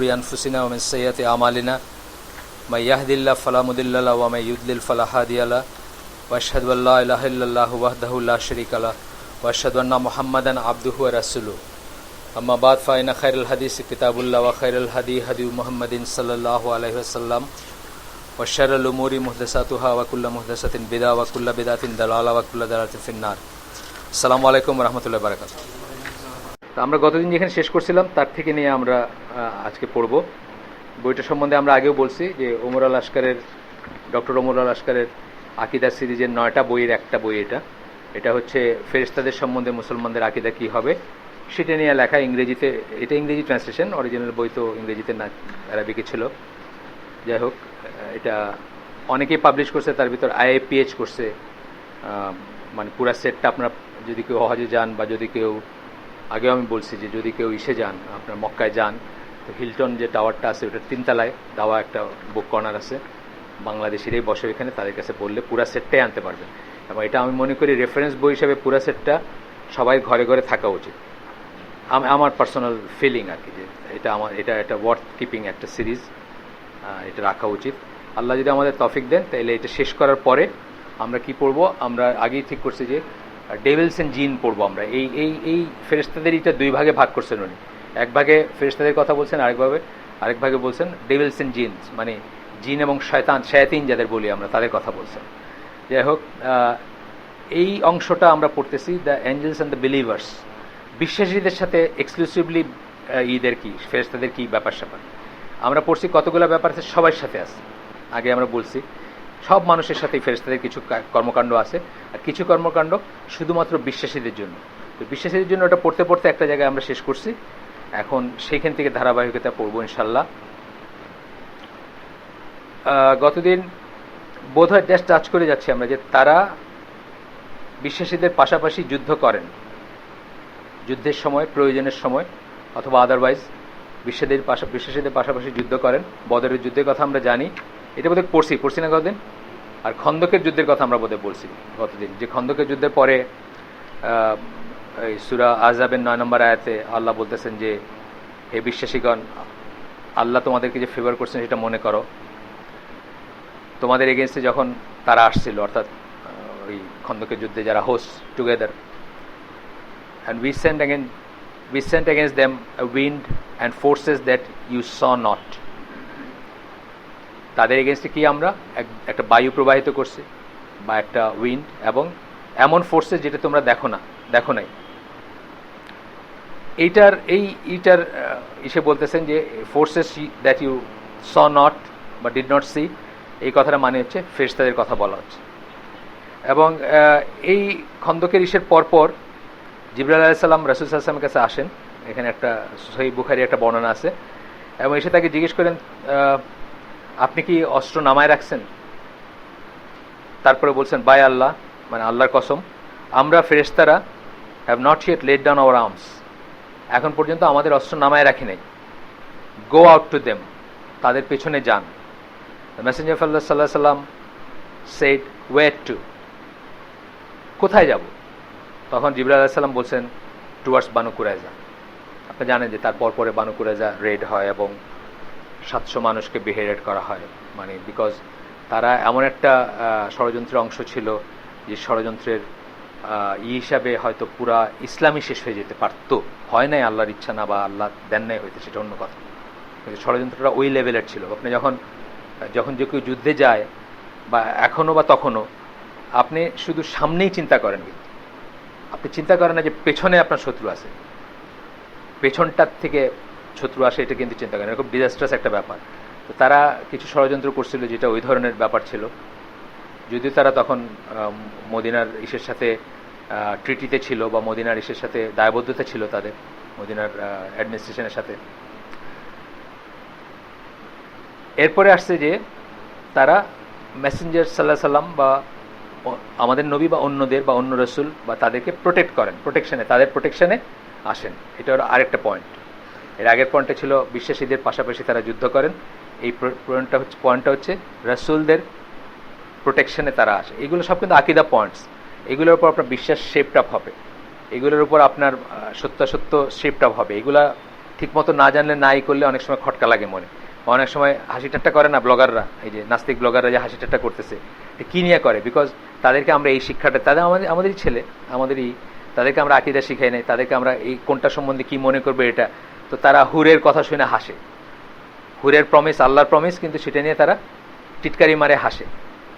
شرور أنفسنا ومن سيئات أعمالنا من يهد الله فلا مضل له ومن يضلل فلا هادي له وأشهد أن لا إله إلا الله وحده لا شريك له وأشهد أن محمدا عبده ورسوله أما بعد فإن خير الحديث كتاب الله وخير الهدي هدي محمد صلى الله عليه وسلم وشر الأمور محدثاتها وكل محدثة بدعة وكل بدعة ضلالة وكل ضلالة في النار আসসালামু আলাইকুম ওয়া রাহমাতুল্লাহি ওয়া বারাকাতুহু। তো আমরা গতদিন যেখানে শেষ করছিলাম তার থেকে নিয়ে আমরা আজকে পড়ব। বইটা সম্বন্ধে আমরা আগেও বলছি যে ওমর আল আশকারের ডক্টর ওমর আল আশকারের আকীদা সিরিজের 9টা বইয়ের একটা বই এটা হচ্ছে ফেরেশতাদের সম্বন্ধে মুসলমানদের আকীদা কী হবে সেটা নিয়ে লেখা। ইংরেজিতে, এটা ইংরেজি ট্রান্সলেশন, অরিজিনাল বই তো ইংরেজিতে না, আরবিকে ছিল। যাই হোক, এটা অনেকেই পাবলিশ করছে, তার ভিতর IAPH করছে। মানে পুরা সেটটা আপনার যদি কেউ হজে যান বা যদি কেউ, আগেও আমি বলছি যে যদি কেউ ইসে যান, আপনার মক্কায় যান, তো হিলটন যে টাওয়ারটা আছে ওটার 3 তলায় দেওয়া একটা বুক কর্নার আছে, বাংলাদেশিরাই বসে এখানে, তাদের কাছে বললে পুরা সেটটাই আনতে পারবেন। এবং এটা আমি মনে করি রেফারেন্স বই হিসাবে পুরা সেটটা সবাই ঘরে ঘরে থাকা উচিত। আমার পার্সোনাল ফিলিং আর কি, যে এটা একটা ওয়ার্থ কিপিং একটা সিরিজ, এটা রাখা উচিত। আল্লাহ যদি আমাদের তৌফিক দেন তাহলে এটা শেষ করার পরে আমরা কি পড়ব, আমরা আগেই ঠিক করছি যে ডেভিলস এন্ড জিন পড়বো আমরা। এই ফেরেশতাদের এটা 2 ভাগে ভাগ করছেন উনি। এক ভাগে ফেরেশতাদের কথা বলছেন, আরেক ভাগে বলছেন ডেভিলস এন্ড জিনস, মানে জিন এবং শায়াতিন যাদের বলি আমরা, তাদের কথা বলছেন। যাই হোক, এই অংশটা আমরা পড়তেছি the angels and the believers. বিশ্বাসীদের সাথে এক্সক্লুসিভলি ঈদের কি, ফেরেশতাদের কি ব্যাপার স্যাপার আমরা পড়ছি। কতগুলো ব্যাপার আছে, সবার সাথে আছে। আগে আমরা বলছি সব মানুষের সাথেই ফেরেশতাদের কিছু কর্মকাণ্ড আছে, আর কিছু কর্মকাণ্ড শুধুমাত্র বিশ্বাসীদের জন্য। তো বিশ্বাসীদের জন্য ওটা পড়তে পড়তে একটা জায়গায় আমরা শেষ করছি, এখন সেইখান থেকে ধারাবাহিকতা পড়বো ইনশাল্লাহ। গতদিন বোধহয় জাস্ট টাচ করে যাচ্ছি আমরা যে তারা বিশ্বাসীদের পাশাপাশি যুদ্ধ করেন, যুদ্ধের সময়, প্রয়োজনের সময় অথবা আদারওয়াইজ বিশ্বাসীদের পাশাপাশি যুদ্ধ করেন। বদরের যুদ্ধের কথা আমরা জানি, এটা বোধহয় পড়ছি না গতদিন। আর খন্দকের যুদ্ধের কথা আমরা বোধহয় বলছি গতদিন, যে খন্দকের যুদ্ধের পরে এই সূরা আহজাবের 9 নম্বর আয়াতে আল্লাহ বলতেছেন যে হে বিশ্বাসীগণ, আল্লাহ তোমাদেরকে যে ফেভার করছেন সেটা মনে করো। তোমাদের এগেনস্টে যখন তারা আসছিল, অর্থাৎ ওই খন্দকের যুদ্ধে যারা host together, and we sent against them a wind and forces that you saw not. তাদের এগেনস্টে কি আমরা একটা বায়ু প্রবাহিত করছি, বা একটা উইন্ড, এবং এমন ফোর্সেস যেটা তোমরা দেখো নাই। এইটার ইসে বলতেছেন যে forces that you saw not বা ডিড নট সি, এই কথাটা মানে হচ্ছে ফেরেশতাদের কথা বলা হচ্ছে। এবং এই খন্দকের ইসের পরপর জিবরাইল আলাইহিস সালাম রাসূল সাল্লাল্লাহু আলাইহি ওয়াসাল্লামের কাছে আসেন। এখানে একটা সহিহ বুখারী একটা বর্ণনা আছে, এবং এসে তাকে জিজ্ঞেস করেন আপনি কি অস্ত্র নামায় রাখছেন? তারপরে বলছেন বাই আল্লাহ, মানে আল্লাহর কসম, আমরা ফেরেশতারা have not yet let down our arms, এখন পর্যন্ত আমাদের অস্ত্র নামায় রাখি নাই। গো আউট টু দেম, তাদের পেছনে যান। মেসেঞ্জার অফ আল্লাহ সাল্লাল্লাহু আলাইহি ওয়াসাল্লাম সেড ওয়ের টু, কোথায় যাব? তখন জিবরাইল আলাইহিস সালাম বলছেন টুয়ার্ডস বানু কুরাইজা। আপনি জানেন যে তার পরে বানু কুরাইজা রেড হয় এবং 700 মানুষকে বিহেডেড করা হয়, মানে বিকজ তারা এমন একটা ষড়যন্ত্রের অংশ ছিল যে ষড়যন্ত্রের হিসাবে হয়তো পুরা ইসলামই শেষ হয়ে যেতে পারত, হয় নাই, আল্লাহর ইচ্ছা না বা আল্লাহ দেন নাই হইতে, সেটা অন্য কথা। কিন্তু ষড়যন্ত্রটা ওই লেভেলের ছিল। আপনি যখন যে কেউ যুদ্ধে যায়, বা এখনও বা তখনও, আপনি শুধু সামনেই চিন্তা করেন, কিন্তু আপনি চিন্তা করেন না যে পেছনে আপনার শত্রু আছে, পেছনটার থেকে শত্রু আসে, এটা কিন্তু চিন্তা করেন। এরকম ডিজাস্ট্রাস একটা ব্যাপার। তো তারা কিছু ষড়যন্ত্র করছিল যেটা ওই ধরনের ব্যাপার ছিল, যদিও তারা তখন মদিনার ইসের সাথে ট্রিটিতে ছিল, বা মদিনার ইসের সাথে দায়বদ্ধতা ছিল তাদের, মদিনার অ্যাডমিনিস্ট্রেশনের সাথে। এরপরে আসছে যে তারা মেসেঞ্জার সাল্লাল্লাহু আলাইহি সাল্লাম বা আমাদের নবী বা অন্যদের বা অন্য রাসূল বা তাদেরকে প্রোটেক্ট করেন, তাদের প্রোটেকশনে আসেন। এটা হলো আরেকটা পয়েন্ট। এর আগের পয়েন্টটা ছিল বিশ্বাসীদের পাশাপাশি তারা যুদ্ধ করেন। এই পয়েন্টটা হচ্ছে রাসূলদের প্রোটেকশনে তারা আসে। এগুলো সব কিন্তু আকীদা পয়েন্টস। এগুলোর উপর আপনার বিশ্বাস শেপড আপ হবে, এগুলোর উপর আপনার সত্যাসত্য শেপড আপ হবে। এগুলা ঠিক মতো না জানলে নাই করলে অনেক সময় খটকা লাগে মনে, অনেক সময় হাসি ঠাট্টা করে না ব্লগাররা, এই যে নাস্তিক ব্লগাররা যে হাসি ঠাট্টা করতেছে, কি নিয়ে করে? বিকজ তাদেরকে আমরা এই শিক্ষাটা, তাদের আমাদেরই ছেলে, আমাদেরই, তাদেরকে আমরা আকীদা শিখাই নাই, তাদেরকে আমরা এই কোনটা সম্বন্ধে কি মনে করবে এটা, তো তারা হুরের কথা শুনে হাসে, হুরের প্রমিস আল্লাহর প্রমিস, কিন্তু সেটা নিয়ে তারা টিটকারি মারে হাসে,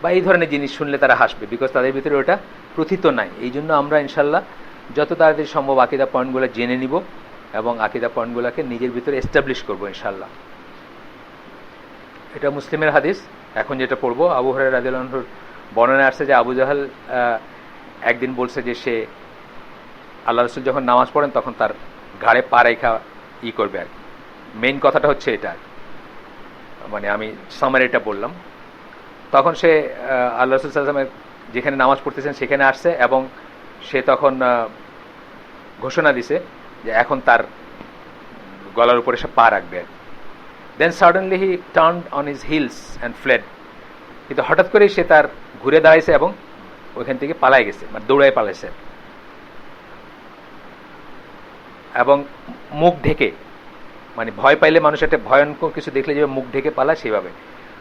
বা এই ধরনের জিনিস শুনলে তারা হাসবে, বিকজ তাদের ভিতরে ওটা প্রথিত নাই। এই জন্য আমরা ইনশাল্লাহ যত তাড়াতাড়ি সম্ভব আকীদা পয়েন্টগুলো জেনে নিব এবং আকীদা পয়েন্টগুলোকে নিজের ভিতরে এস্টাবলিশ করবো ইনশাল্লাহ। এটা মুসলিমের হাদিস। এখন যেটা পড়বো, আবু হুরায়রা রাদিয়াল্লাহু আনহুর বর্ণনা আসছে যে আবু জাহাল একদিন বলছে যে সে আল্লাহ রাসূল যখন নামাজ পড়েন তখন তার ঘাড়ে পা রেখা করবে আর কি। মেইন কথাটা হচ্ছে এটা, মানে আমি সামারিটা বললাম। তখন সে আল্লাহ রাসূল সাল্লাল্লাহু আলাইহি ওয়াসাল্লামের যেখানে নামাজ পড়তেছেন সেখানে আসছে এবং সে তখন ঘোষণা দিছে যে এখন তার গলার উপরে সে পা রাখবে। Then suddenly he turned on his heels and fled, কিন্তু হঠাৎ করেই সে তার ঘুরে দাঁড়াইছে এবং ওইখান থেকে পালাই গেছে, মানে দৌড়ায় পালাইছে এবং মুখ ঢেকে, মানে ভয় পাইলে মানুষ একটা ভয়ঙ্কর কিছু দেখলে যে মুখ ঢেকে পালায় সেভাবে।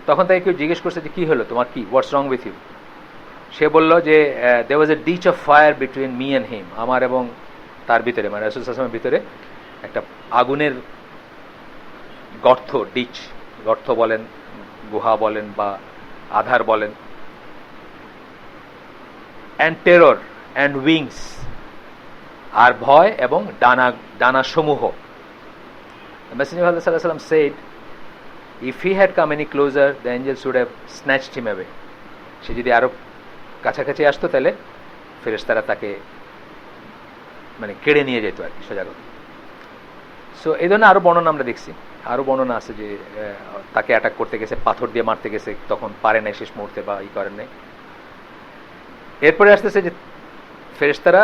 তখন তাকে কেউ জিজ্ঞেস করছে যে কী হলো তোমার, কি হোয়াটস রং উইথ ইউ? সে বলল যে there was a ditch of fire between me and him, আমার এবং তার ভিতরে, মানে রাসূল সাল্লাল্লাহু আলাইহি ওয়াসাল্লামের ভিতরে একটা আগুনের গর্ত, ডিচ, গর্ত বলেন, গুহা বলেন বা আধার বলেন। অ্যান্ড টেরর অ্যান্ড উইংস, আর ভয় এবং ডানা সমূহ। মেসেঞ্জার আল্লাহ সাল্লাল্লাহু আলাইহি ওয়াসাল্লাম said, if he had come any closer the angels would have snatched him away. সে যদি আরো কাছাকাছি আসতো তাহলে ফেরেশতারা তাকে মানে কেড়ে নিয়ে যেত আর কি, সোজা কথা। সো এই ধরনের আরো বর্ণনা আমরা দেখছি, আরো বর্ণনা আছে যে তাকে অ্যাটাক করতে গেছে, পাথর দিয়ে মারতে গেছে, তখন পারে নাই শেষ মুহূর্তে বা করেন নাই। এরপরে আসতেছে যে ফেরেশতারা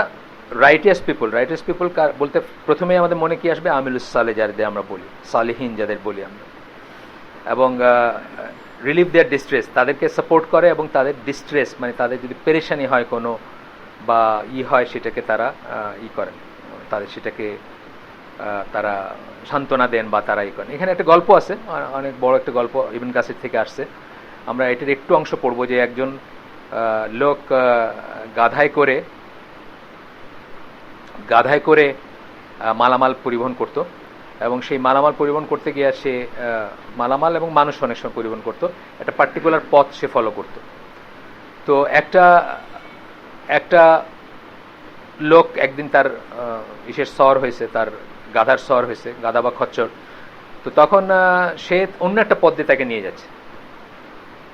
রাইটিয়াস পিপল বলতে প্রথমেই আমাদের মনে কি আসবে? আমিলুস সালেহ, যাদের আমরা বলি সালেহীন, যাদের বলি আমরা, এবং রিলিভ দেয়ার ডিস্ট্রেস, তাদেরকে সাপোর্ট করে এবং তাদের ডিস্ট্রেস মানে তাদের যদি পেরেশানি হয় কোনো বা হয় সেটাকে তারা করেন, তাদের সেটাকে তারা সান্ত্বনা দেন বা তারা করেন। এখানে একটা গল্প আছে, অনেক বড় একটা গল্প, ইবনে কাসির থেকে আসছে। আমরা এটার একটু অংশ পড়বো যে একজন লোক গাধায় করে মালামাল পরিবহন করত এবং সেই মালামাল পরিবহন করতে গিয়ে সে মালামাল এবং মানুষ অনেক সময় পরিবহন করত, একটা পার্টিকুলার পথ সে ফলো করত। তো একটা লোক একদিন তার ইসের সর হয়েছে, তার গাধার সর হয়েছে, গাধা বা খচ্চর। তো তখন সে অন্য একটা পথ দিয়ে তাকে নিয়ে যাচ্ছে,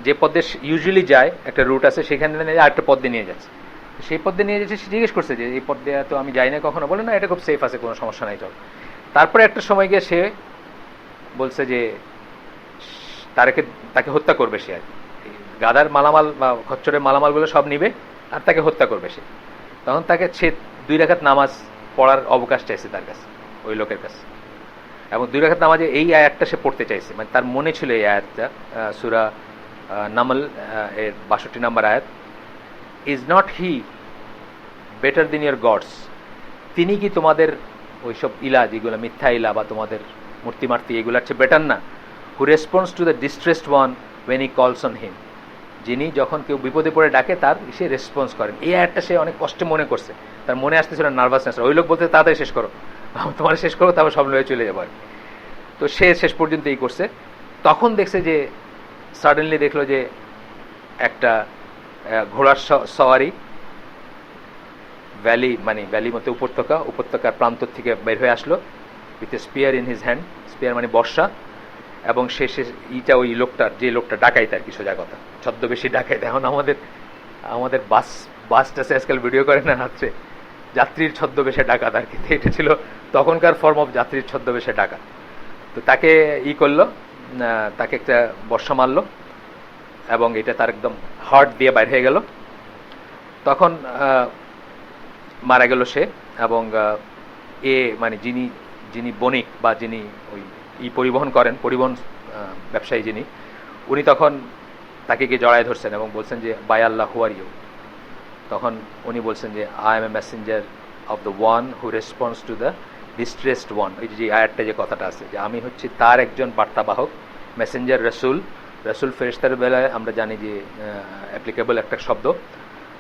যে পথ দিয়ে ইউজুয়ালি যায়, একটা রুট আছে, সেখানে আরেকটা পথ দিয়ে নিয়ে যাচ্ছে। সেই পথ দিয়ে নিয়ে যাচ্ছে, সে জিজ্ঞেস করছে যে এই পথ দিয়ে তো আমি যাই না কখনো, বলে না এটা খুব সেফ আছে, কোনো সমস্যা নাই, চল। তারপরে একটা সময় গিয়ে সে বলছে যে তাকে হত্যা করবে সে, আর গাধার মালামাল বা খচ্চরের মালামালগুলো সব নিবে আর তাকে হত্যা করবে সে। তখন তাকে সে 2 রাকাত নামাজ পড়ার অবকাশ চাইছে তার কাছে, ওই লোকের কাছে, এবং 2 রাকাত নামাজে এই আয়াতটা সে পড়তে চাইছে, মানে তার মনে ছিল এই আয়াতটা, সূরা নামল এর 62 নম্বর আয়াত, is not he better than your gods, তিনি কি তোমাদের ওইসব ইলা যেগুলো মিথ্যা ইলা বা তোমাদের মূর্তি মার্তি এগুলো হচ্ছে বেটার না? Who response to the distressed one when he calls on হিম, যিনি যখন কেউ বিপদে পড়ে ডাকে তার সে রেসপন্স করেন। এই আয়াতটা সে অনেক কষ্টে মনে করছে, তার মনে আসতেছিল নার্ভাসনেস। ওই লোক বলতে তাড়াতাড়ি শেষ করো, তোমার শেষ করো, তারপর সব লয়ে চলে যাবো আর। তো সে শেষ পর্যন্ত এই করছে। তখন দেখছে যে সাডেনলি দেখলো যে একটা ঘোড়ার সওয়ারি ভ্যালি, মানে ভ্যালি মতো উপত্যকার প্রান্ত থেকে বের হয়ে আসলো, with a spear in his hand, spear মানে বর্ষা, এবং সে ওই লোকটার, যে লোকটা ডাকাইত আর কি, সোজা কথা ছদ্মবেশী ডাকাইত। এখন আমাদের বাসটা আজকাল ভিডিও করে না রাত্রে, যাত্রীর ছদ্মবেশে ডাকাত আর কি, এটা ছিল তখনকার ফর্ম অফ যাত্রীর ছদ্মবেশে ডাকাত। তো তাকে করলো, তাকে একটা বর্ষা মারলো এবং এটা তার একদম হার্ট দিয়ে বাইর হয়ে গেল। তখন মারা গেল সে, এবং মানে যিনি বণিক বা যিনি ওই পরিবহন করেন, পরিবহন ব্যবসায়ী যিনি, উনি তখন তাকে গিয়ে জড়ায় ধরছেন এবং বলছেন যে by Allah who are you. তখন উনি বলছেন যে I M A Messenger of the one who response to the distressed one, ওই যে আয়াতটা যে কথাটা আছে যে আমি হচ্ছি তার একজন বার্তাবাহক, মেসেঞ্জার, রসুল। রসুল ফেরেশতার বেলায় আমরা জানি যে অ্যাপ্লিকেবল একটা শব্দ,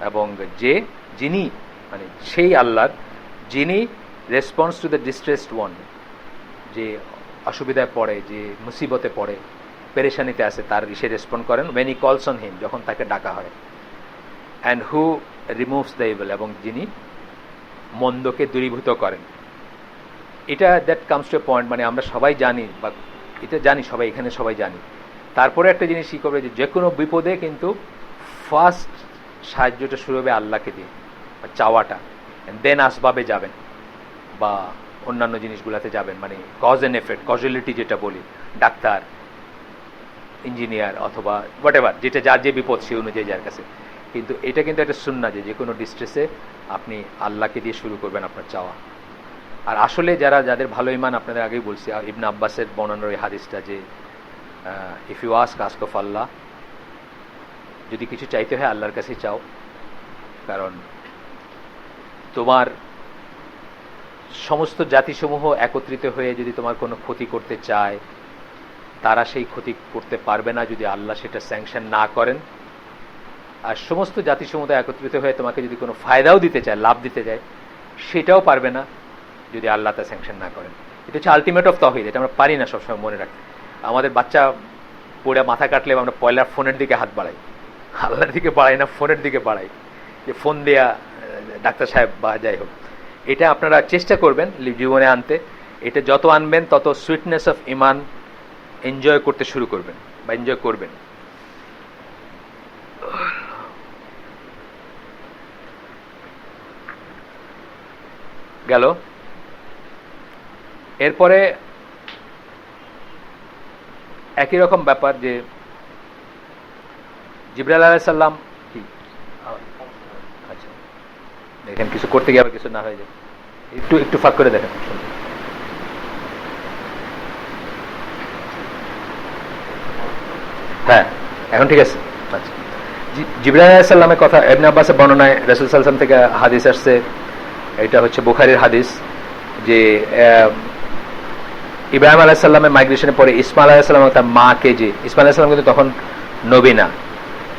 এবং যিনি মানে সেই আল্লাহর যিনি response to the distressed one, যে অসুবিধায় পড়ে, যে মুসিবতে পড়ে, পেরেশানিতে আছে, তার সে রেসপন্ড করেন when he calls on him, যখন তাকে ডাকা হয়, and who removes the evil, এবং যিনি মন্দকে দূরীভূত করেন। এটা that comes to A point, মানে আমরা সবাই জানি, বা এটা জানি সবাই, এখানে সবাই জানি। তারপরে একটা জিনিস কী করবে, যে কোনো বিপদে কিন্তু ফার্স্ট সাহায্যটা শুরু হবে আল্লাহকে দিয়ে, বা চাওয়াটা, দেন আসবাবে যাবেন বা অন্যান্য জিনিসগুলোতে যাবেন, মানে কজ অ্যান্ড এফেক্ট, কজুয়ালিটি যেটা বলি, ডাক্তার, ইঞ্জিনিয়ার অথবা হোয়াট এভার, যেটা যার যে বিপদ সে অনুযায়ী যার কাছে। কিন্তু এটা কিন্তু একটা সুন্নাহ যে কোনো ডিস্ট্রেসে আপনি আল্লাহকে দিয়ে শুরু করবেন আপনার চাওয়া। আর আসলে যাদের ভালো ইমান, আপনাদের আগেই বলছি, ইবনে আব্বাসের বর্ণনার ওই হাদিসটা যে ইফ ইউ আস্ক অফ আল্লাহ, যদি কিছু চাইতে হয় আল্লাহর কাছেই চাও, কারণ তোমার সমস্ত জাতিসমূহ একত্রিত হয়ে যদি তোমার কোনো ক্ষতি করতে চায়, তারা সেই ক্ষতি করতে পারবে না যদি আল্লাহ সেটা স্যাংশন না করেন। আর সমস্ত জাতিসমূহ একত্রিত হয়ে তোমাকে যদি কোনো ফায়দাও দিতে চায়, লাভ দিতে চায়, সেটাও পারবে না যদি আল্লাহ তা স্যাংশন না করেন। এটা হচ্ছে আলটিমেট অফ তাওহীদ। এটা আমরা পারি না সবসময় মনে রাখতে। আমাদের বাচ্চা পড়ে মাথা কাটলে আমরা পয়লা ফোনের দিকে হাত বাড়াই, আল্লাহর দিকে বাড়াই না, ফোনের দিকে বাড়াই, যে ফোন দেয়া ডাক্তার সাহেব বা যাই হোক। এটা আপনারা চেষ্টা করবেন জীবনে আনতে। এটা যত আনবেন তত সুইটনেস অফ ইমান এনজয় করতে শুরু করবেন বা এনজয় করবেন। গেল। এরপরে একই রকম ব্যাপার যে জিবরাইল আলাইহিস সালাম, আচ্ছা দেখেন কিছু করতে গিয়ে আবার কিছু না হয়ে যায়, একটু ফাঁক করে দেখেন। হ্যাঁ এখন ঠিক আছে। আচ্ছা, জিবরাইল আলাইহিস সালামের কথা ইবনে আব্বাসের বর্ণনায় রাসূল সাল্লাল্লাহু আলাইহি ওয়াসাল্লাম থেকে হাদিস আসছে, এটা হচ্ছে বুখারীর হাদিস, যে ইব্রাহিম আলাইহিস সালামের মাইগ্রেশনের পরে ইসমাইল আলাইহিস সালাম তার মাকে, যে ইসমাইল আলাইহিস সালাম কিন্তু তখন নবী না,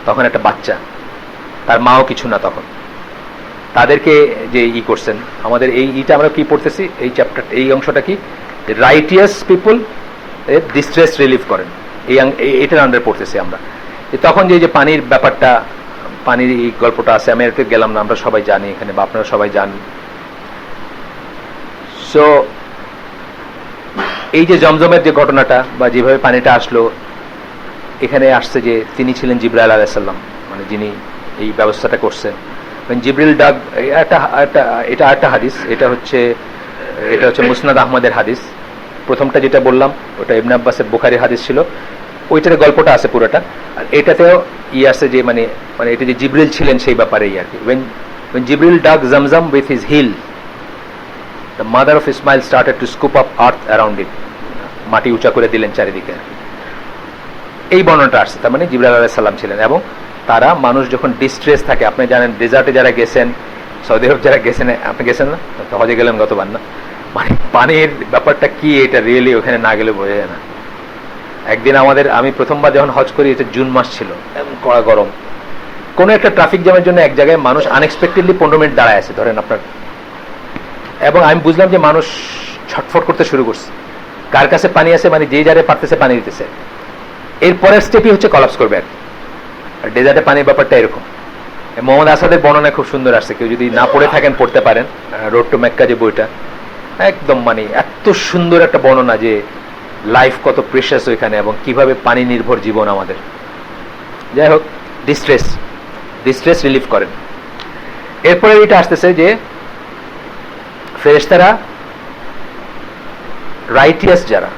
তখন একটা বাচ্চা, তার মাও কিছু না তখন, তাদেরকে যে করছেন, আমাদের এইটা আমরা কি পড়তেছি, এই চ্যাপ্টার, এই অংশটা কি, রাইটিয়াস পিপল ডিস্ট্রেস রিলিফ করেন, এটার আন্ডারে পড়তেছি আমরা। তখন যে পানির ব্যাপারটা, পানির এই গল্পটা আছে, আমি এতে গেলাম না, আমরা সবাই জানি এখানে, বা আপনারা সবাই জানেন। সো এই যে জমজমের যে ঘটনাটা বা যেভাবে পানিটা আসলো, এখানে আসছে যে তিনি ছিলেন জিবরাইল আলাইহিস সালাম, মানে যিনি এই ব্যবস্থাটা করছেন। জিবরিল ডাক, এটা একটা হাদিস, এটা হচ্ছে মুসনাদ আহমদের হাদিস। প্রথমটা যেটা বললাম ওটা ইবনে আব্বাসের বুখারী হাদিস ছিল, ওইটার গল্পটা আছে পুরোটা। আর এটাতেও আছে যে মানে এটা যে জিবরিল ছিলেন সেই ব্যাপারেই আর কি। when Jibril dug Zamzam with his heel, the mother of Ismail started to scoop up earth around it, মাটি উঁচা করে দিলেন চারিদিকে, এই বর্ণনাটা আসছে। তার মানে জিবরাইল আলাইহিস সালাম ছিলেন, এবং তারা মানুষ যখন ডিস্ট্রেস থাকে, আপনি জানেন ডেজার্টে যারা গেছেন, সৌদি আরব যারা গেছেন, আপনি গেছেন না, হজে গেলেন গতবার না, মানে পানির ব্যাপারটা কি এটা রিয়েলি ওখানে না গেলে বোঝা যায় না। একদিন আমি প্রথমবার যখন হজ করি, এটা জুন মাস ছিল, কড়া গরম, কোনো একটা ট্রাফিক জ্যামের জন্য এক জায়গায় মানুষ আনএক্সপেক্টেডলি 15 মিনিট দাঁড়ায় আছে ধরেন আপনার, এবং আমি বুঝলাম যে মানুষ ছটফট করতে শুরু করছে, কার কাছে পানি আছে, মানে যে যারে পারতেছে পানি দিতেছে। এরপরের স্টেপই হচ্ছে কলাপস করবে আর ডেজার্টে পানির ব্যাপারটা এরকম। মোহাম্মদ আসাদের বর্ণনা খুব সুন্দর আসছে, কেউ যদি না পড়ে থাকেন পড়তে পারেন, রোড টু মেক্কা যে বইটা, একদম মানে এত সুন্দর একটা বর্ণনা যে লাইফ কত প্রেশাস ওইখানে, এবং কিভাবে পানি নির্ভর জীবন আমাদের। যাই হোক, ডিস্ট্রেস রিলিফ করেন। এরপরে এটা আসতেছে যে ফেরেশতারা রাইটিয়াস যারা,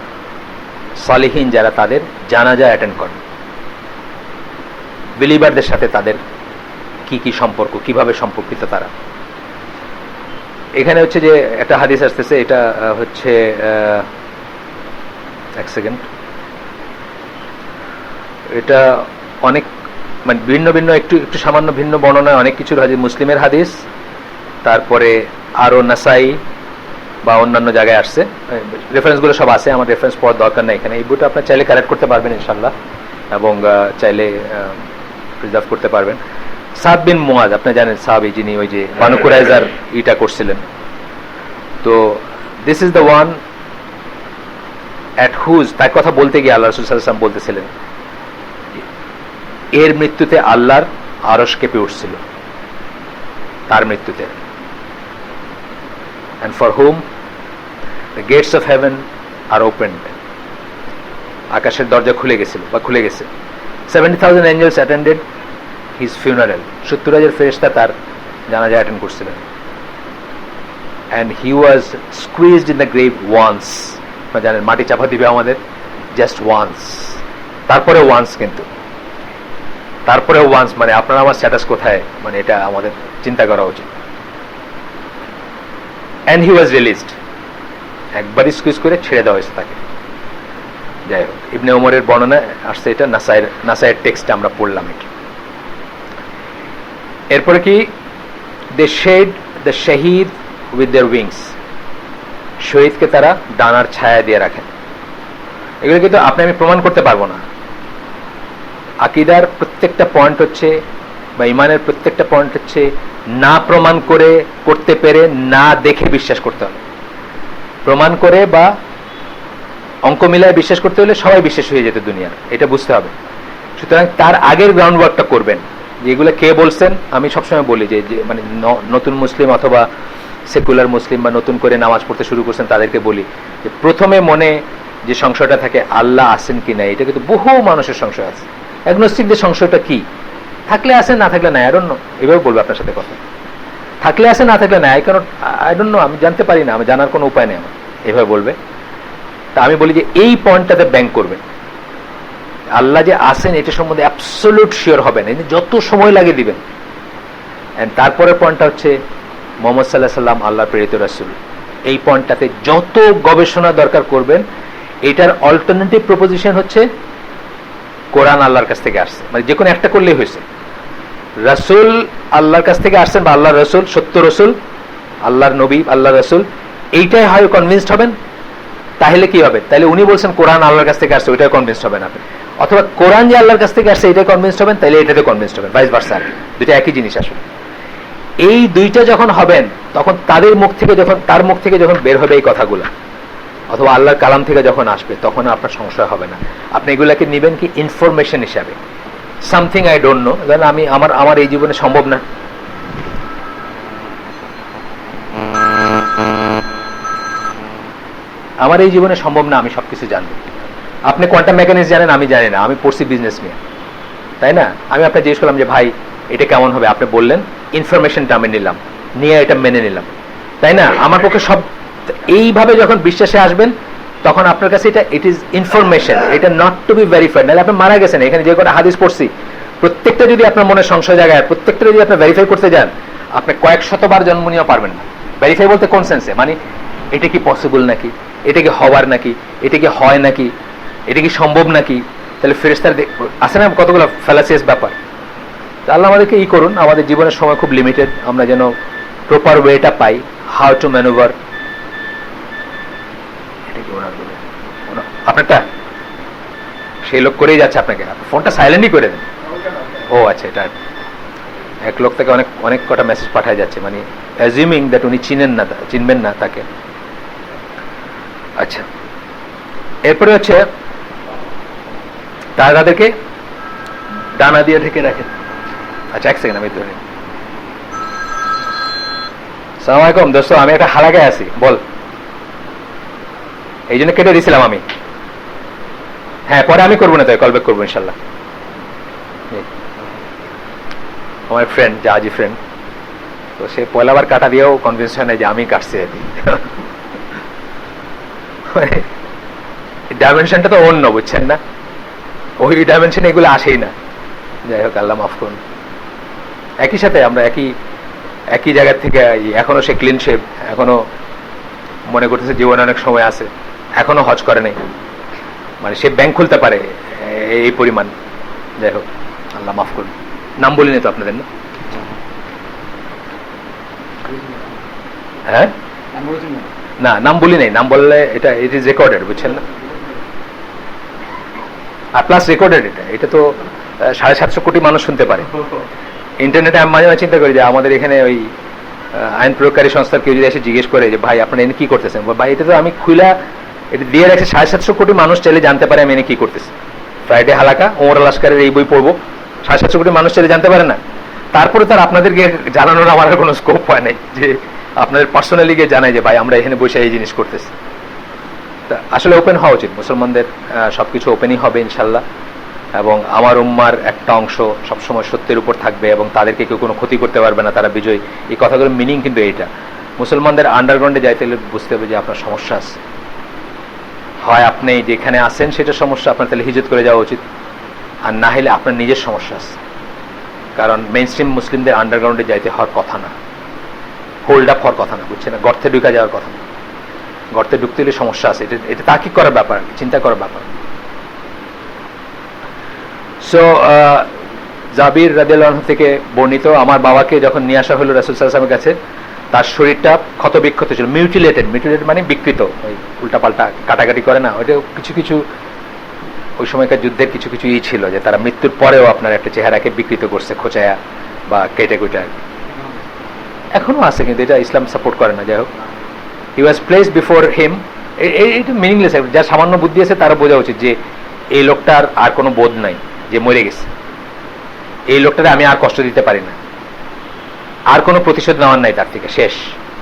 সালিহিন যারা, তাদের জানাজা অ্যাটেন্ড করেন। বিলিভারদের সাথে তাদের কি সম্পর্ক, কিভাবে সম্পর্কিত তারা। এখানে হচ্ছে যে একটা হাদিস আসতেছে, এটা হচ্ছে এক সেকেন্ড, এটা অনেক মানে ভিন্ন একটু সামান্য ভিন্ন বর্ণনায় অনেক কিছুর হাদিস, মুসলিমের হাদিস, তারপরে আরো নাসাই বা অন্যান্য জায়গায় আসছে, রেফারেন্সগুলো সব আছে, আমার রেফারেন্স পড়ার দরকার নেই এখানে। এই বইটা আপনার চাইলে কালেক্ট করতে পারবেন ইনশাল্লাহ, এবং চাইলে প্রিজার্ভ করতে পারবেন। সাদ বিন মুআজ, আপনি জানেন সাহাবী যিনি ওই যে বানু কুরাইজার ইটা করছিলেন, তো this is the one at whose, তার কথা বলতে গিয়ে আল্লাহ রাসূল সাল্লাল্লাহু আলাইহি ওয়াসাল্লাম বলতেছিলেন এর মৃত্যুতে আল্লাহর আরশ কেঁপে উঠছিল, তার মৃত্যুতে। and for whom the gates of heaven are opened, আকাশের দরজা খুলে গেছিল বা খুলে গেছে। 70,000 angels attended his funeral, 70,000 ফেরেশতা তার জানাজা অ্যাটেন্ড করছিলেন। and he was squeezed in the grave once, আপনারা জানেন মাটি চাপা দিবে আমাদের, just once, তারপরে once, কিন্তু তারপরে once মানে আপনার আমার স্ট্যাটাস কোথায়, মানে এটা আমাদের চিন্তা করা উচিত। and he was released, একবারই স্কুইজ করে ছেড়ে দেওয়া হয়েছে তাকে। যাই হোক, ইবনে ওমরের বর্ণনা আসছে, এটা নাসায়ের টেক্সটে আমরা পড়লাম এটা। এরপরে কি, they shade the shaheed with their wings, শহীদকে তারা ডানার ছায়া দিয়ে রাখেন। এগুলো কিন্তু আপনি আমি প্রমাণ করতে পারবো না। আকীদার প্রত্যেকটা পয়েন্ট হচ্ছে, বা ইমানের প্রত্যেকটা পয়েন্ট হচ্ছে না প্রমাণ করে, করতে পেরে, না দেখে বিশ্বাস করতে হবে। প্রমাণ করে বা অঙ্ক মিলায় বিশ্বাস করতে হলে সবাই বিশ্বাস হয়ে যেত দুনিয়ার, এটা বুঝতে হবে। সুতরাং তার আগের গ্রাউন্ড ওয়ার্কটা করবেন, যেগুলো কে বলছেন। আমি সবসময় বলি যে মানে নতুন মুসলিম অথবা সেকুলার মুসলিম বা নতুন করে নামাজ পড়তে শুরু করছেন তাদেরকে বলি যে প্রথমে মনে যে সংশয়টা থাকে আল্লাহ আছেন কি না, এটা কিন্তু বহু মানুষের সংশয় আছে। অ্যাগনোস্টিকদের সংশয়টা কি, থাকলে আসেন, না থাকলে না, আই ডোন্ট নো, এভাবে বলবো আপনার সাথে কথা। থাকলে আসে, না থাকলে না, আই ডোন্ট নো, আমি জানতে পারি না, আমি জানার কোনো উপায় নেই আমার, এভাবে বলবে। তা আমি বলি যে এই পয়েন্টটাতে ব্যাংক করবেন, আল্লাহ যে আসেন এটা সম্বন্ধে অ্যাবসলিউট শিওর হবেন, যত সময় লাগে দিবেন। এন্ড তারপরের পয়েন্টটা হচ্ছে মুহাম্মদ সাল্লাল্লাহু আলাইহি সাল্লাম আল্লাহর প্রেরিত রাসূল, এই পয়েন্টটাতে যত গবেষণা দরকার করবেন। এটার অল্টারনেটিভ প্রপোজিশন হচ্ছে কোরআন আল্লাহর কাছ থেকে আসছে, মানে যে কোনো একটা করলেই হয়েছে। রাসূল আল্লাহর কাছ থেকে আসছেন, বা আল্লাহর রাসূল, সত্য রাসূল, আল্লাহর নবী, আল্লাহর রাসূল, এইটাই হয় কনভিন্সড হবেন। তাহলে কি হবে, তাহলে উনি বলছেন কোরআন আল্লাহর কাছ থেকে আসছে, ওইটাই কনভিন্সড হবেন আপনি। অথবা কোরআন যে আল্লাহর কাছ থেকে আসছে এটাই কনভিন্সড হবেন, তাহলে এটাতে কনভিন্সড হবেন, ভাইস ভার্সা। দুইটা একই জিনিস আসলে। এই দুইটা যখন হবেন তখন তাদের মুখ থেকে যখন, তার মুখ থেকে যখন বের হবে এই কথাগুলো, অথবা আল্লাহর কালাম থেকে যখন আসবে, তখন আপনার সংশয় হবে না। আপনি এগুলাকে নেবেন কি ইনফরমেশন হিসাবে, সামথিং আই ডোন্ট নো, যেন আমি আমার এই জীবনে সম্ভব না, আমার এই জীবনে সম্ভব না আমি সবকিছু জানবো। আপনি কোয়ান্টাম মেকানিক্স জানেন, আমি জানি না, আমি পড়ছি বিজনেস নিয়ে, তাই না? আমি আপনাকে জিজ্ঞেস করলাম যে ভাই এটা কেমন হবে, আপনি বললেন, ইনফরমেশনটা আমি নিলাম, নিয়ে এটা মেনে নিলাম, তাই না? আমার পক্ষে সব এইভাবে যখন বিশ্বাসে আসবেন তখন আপনার কাছে এটা ইট ইজ ইনফরমেশন, এটা নট টু বি ভেরিফাইড। নাহলে আপনি মারা গেছেন। এখানে যে কটা হাদিস পড়ছি প্রত্যেকটা যদি আপনার মনে সংশয় জায়গায়, প্রত্যেকটা যদি আপনি ভেরিফাই করতে যান, আপনি কয়েক শতবার জন্ম নিয়েও পারবেন না। ভেরিফাই বলতে কোন সেন্সে, মানে এটা কি পসিবল নাকি, এটা কি হওয়ার নাকি, এটা কি হয় নাকি, এটা কি সম্ভব নাকি। তাহলে ফেরেশতার আছে না কতগুলো ফ্যালাসিয়াস ব্যাপার। আল্লাহ আমাদেরকে ই করুন, আমাদের জীবনের সময় খুব লিমিটেড, আমরা যেন প্রপার ওয়েটা পাই, হাউ টু ম্যানুভার। এটা কি ওনার আপনারটা, সেই লোক করেই যাচ্ছে আপনাকে, ফোনটা সাইলেন্টই করে দেন। ও আচ্ছা, এটা এক লোক থেকে অনেক কটা মেসেজ পাঠায় যাচ্ছে, মানে অ্যাজিউমিং দ্যাট উনি চিনবেন না তাকে। আচ্ছা, এরপরে হচ্ছে তাদেরকে ডানা দিয়ে ঢেকে রাখেন। আচ্ছা, এক সেকেন্ড আমি ধরে। সালাম আলাইকুম দোস্ত, আমি একটা হালাকায় আছি, বল। এই জন্য কেটে দিয়েছিলাম আমি। হ্যাঁ, পরে আমি করবো না, তাই কল ব্যাক করবো ইনশাল্লাহ। আমার ফ্রেন্ড, জাহাজি ফ্রেন্ড, তো সে পয়লাবার কাটা দিয়েও কনভিন্স হয় না যে আমি কাটছি। ডাইমেনশনটা তো অন্য, বুঝছেন না? ওই ডাইমেনশন এগুলো আসেই না। যাই হোক, আল্লাহ মাফ করুন। একই সাথে আমরা একই জায়গা থেকে, এখনো সে ক্লিন শেভ, এখনো মনে করতেছে জীবনে অনেক সময় আছে, এখনো হজ করে নেই, মানে সে ব্যাংক খুলতে পারে এই পরিমাণ। যাই হোক, আল্লাহ মাফ করুন। নাম বলিনি তো আপনাদের, না? হ্যাঁ, না, নাম বলি নাই, নাম বললে এটা ইট ইজ রেকর্ডেড, বুঝছেন না, আর প্লাস রেকর্ডেড। এটা তো 750 কোটি মানুষ শুনতে পারে ইন্টারনেটে। আমি মাঝে মাঝে চিন্তা করি যে আমাদের এখানে ওই আইন প্রয়োগকারী সংস্থার কেউ যদি এসে জিজ্ঞেস করে যে ভাই আপনারা এনে কি করতেছেন, ভাই এটা তো আমি খুলা এটা দিয়ে রাখছি, 750 কোটি মানুষ চাইলে জানতে পারে আমি এনে কি করতেছি। ফ্রাইডে হালাকা ওমর লাস্কারের এই বই পড়বো, 750 কোটি মানুষ চাইলে জানতে পারে না। তারপরে তার আপনাদেরকে জানানোর আমার কোনো স্কোপ হয় নাই যে আপনাদের পার্সোনালি গিয়ে জানাই যে ভাই আমরা এখানে বসে এই জিনিস করতেছি। আসলে ওপেন হওয়া উচিত, মুসলমানদের সবকিছু ওপেনই হবে ইনশাল্লাহ, এবং আমার উম্মার একটা অংশ সবসময় সত্যের উপর থাকবে এবং তাদেরকে কেউ কোনো ক্ষতি করতে পারবে না, তারা বিজয়ী। এই কথাগুলোর মিনিং কিন্তু এইটা, মুসলমানদের আন্ডারগ্রাউন্ডে যাইতে হলে বুঝতে হবে যে আপনার সমস্যা আছে, হয় আপনি যেখানে আছেন সেটা সমস্যা, আপনার তাহলে হিজরত করে যাওয়া উচিত, আর না হলে আপনার নিজের সমস্যা আছে। কারণ মেইন স্ট্রিম মুসলিমদের আন্ডারগ্রাউন্ডে যাইতে হওয়ার কথা না, হোল্ড আপ হওয়ার কথা না, বুঝছে না, গর্তে ঢুকা যাওয়ার কথা না। গর্তে ঢুকতে হলে সমস্যা আছে, এটা তাকিদ করার ব্যাপার, চিন্তা করার ব্যাপার। সো জাবির রাদিয়াল্লাহু আনহু থেকে বর্ণিত, আমার বাবাকে যখন নিয়ে আসা হলো রাসূল সাল্লাল্লাহু আলাইহি ওয়াসাল্লামের কাছে, তার শরীরটা ক্ষত বিক্ষত ছিল, মিউটিলেটেড মানে বিকৃত, ওই উল্টাপাল্টা কাটাকাটি করে না, ওইটা কিছু কিছু ওই সময়কার যুদ্ধের কিছু কিছু ছিল যে তারা মৃত্যুর পরেও আপনার একটা চেহারাকে বিকৃত করছে, খোঁচায়া বা কেটে কুটে। এখনো আছে, কিন্তু এটা ইসলাম সাপোর্ট করে না। যাই হোক, হি ওয়াজ প্লেসড বিফোর হিম। এইটা মিনিংলেস, যার সামান্য বুদ্ধি আছে তারা বোঝা উচিত যে এই লোকটার আর কোনো বোধ নাই, যে মরে গেছে, এই লোকটারে আমি আর কষ্ট দিতে পারি না, আর কোনো প্রতিশোধ নেওয়ার নাই তার থেকে, শেষ।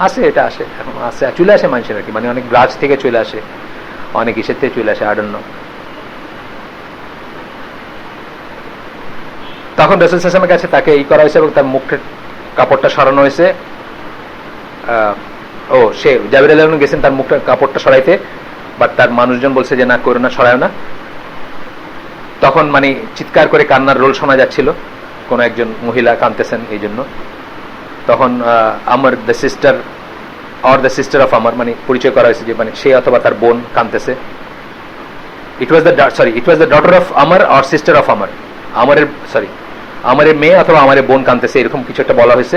আছে, এটা আসে, এখন আসে, চলে আসে মানুষের আর কি, মানে অনেক গ্রাজ থেকে চলে আসে, অনেক ইসের থেকে চলে আসে, আই ডোন্ট নো। তখন রাসূল সাল্লাল্লাহু আলাইহি ওয়াসাল্লামের কাছে তাকে এই করা হয়েছে এবং তার মুখের কাপড়টা সরানো হয়েছে। সে জাবির রাদিয়াল্লাহু আনহু গেছেন তার মুখের কাপড়টা সরাইতে, বাট তার মানুষজন বলছে যে না, করো না, সরায় না। তখন মানে চিৎকার করে কান্নার রোল শোনা যাচ্ছিল, কোন একজন মহিলা কাঁদতেছেন এই জন্য। তখন আমার দ্য সিস্টার অফ আমার, মানে পরিচয় করা হয়েছে যে মানে সে অথবা তার বোন কাঁদতেছে। ইট ওয়াজ দ্য ডটার অফ আমার অর সিস্টার অফ আমার, আমারের মেয়ে অথবা আমারের বোন কাঁদতেছে, এরকম কিছু একটা বলা হয়েছে।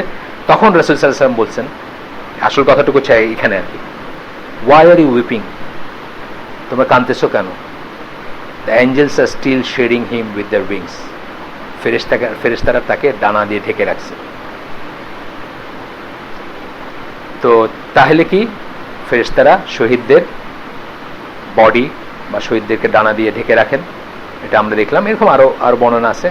তখন রাসূল সাল্লাল্লাহু আলাইহি ওয়াসাল্লাম বলছেন, আসল কথাটুকু চাই এখানে আর কি, ওয়াই আর ইউ উইপিং, তোমরা কাঁদতেছো কেন? The angels are still shading him with their wings, ফেরেশতারা তাকে ডানা দিয়ে ঢেকে রাখছে। তো তাহলে কি ফেরেশতারা শহীদদের বডি বা শহীদদেরকে ডানা দিয়ে ঢেকে রাখেন, এটা আমরা দেখলাম। এরকম আরো বর্ণনা আছে,